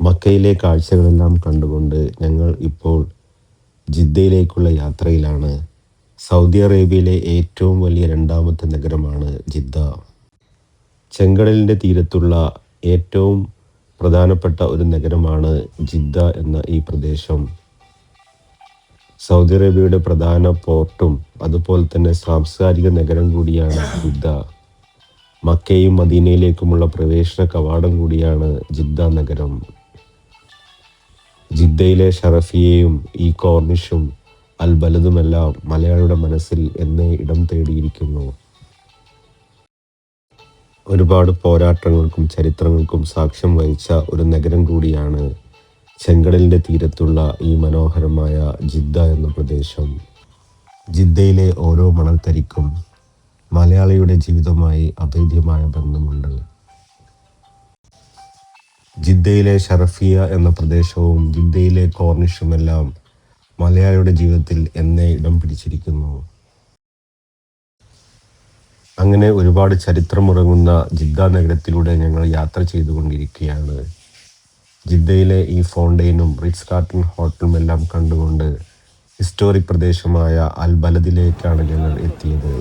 മക്കയിലെ കാഴ്ചകളെല്ലാം കണ്ടുകൊണ്ട് ഞങ്ങൾ ഇപ്പോൾ ജിദ്ദയിലേക്കുള്ള യാത്രയിലാണ്. സൗദി അറേബ്യയിലെ ഏറ്റവും വലിയ രണ്ടാമത്തെ നഗരമാണ് ജിദ്ദ. ചെങ്കടലിൻ്റെ തീരത്തുള്ള ഏറ്റവും പ്രധാനപ്പെട്ട ഒരു നഗരമാണ് ജിദ്ദ എന്ന ഈ പ്രദേശം. സൗദി അറേബ്യയുടെ പ്രധാന പോർട്ടും അതുപോലെ തന്നെ സാംസ്കാരിക നഗരം കൂടിയാണ് ജിദ്ദ. മക്കയും മദീനയിലേക്കുമുള്ള പ്രവേശന കവാടം കൂടിയാണ് ജിദ്ദ നഗരം. ജിദ്ദയിലെ ഷറഫിയയും ഈ കോർണിഷും അൽ ബലദുമെല്ലാം മലയാളിയുടെ മനസ്സിൽ എന്നേ ഇടം തേടിയിരിക്കുന്നു. ഒരുപാട് പോരാട്ടങ്ങൾക്കും ചരിത്രങ്ങൾക്കും സാക്ഷ്യം വഹിച്ച ഒരു നഗരം കൂടിയാണ് ചെങ്കടലിൻ്റെ തീരത്തുള്ള ഈ മനോഹരമായ ജിദ്ദ എന്ന പ്രദേശം. ജിദ്ദയിലെ ഓരോ മണൽത്തരിക്കും മലയാളിയുടെ ജീവിതവുമായി അഭേദ്യമായ ബന്ധമുണ്ട്. ജിദ്ദയിലെ ഷറഫിയ എന്ന പ്രദേശവും ജിദ്ദയിലെ കോർണിഷുമെല്ലാം മലയാളിയുടെ ജീവിതത്തിൽ എന്നേ ഇടം പിടിച്ചിരിക്കുന്നു. അങ്ങനെ ഒരുപാട് ചരിത്രമുറങ്ങുന്ന ജിദ്ദ നഗരത്തിലൂടെ ഞങ്ങൾ യാത്ര ചെയ്തുകൊണ്ടിരിക്കുകയാണ്. ജിദ്ദയിലെ ഈ ഫൗണ്ടെയിനും റിറ്റ്സ് കാർട്ടൺ ഹോട്ടലും എല്ലാം കണ്ടുകൊണ്ട് ഹിസ്റ്റോറിക് പ്രദേശമായ അൽ ബലദിലേക്കാണ് ഞങ്ങൾ എത്തിയത്.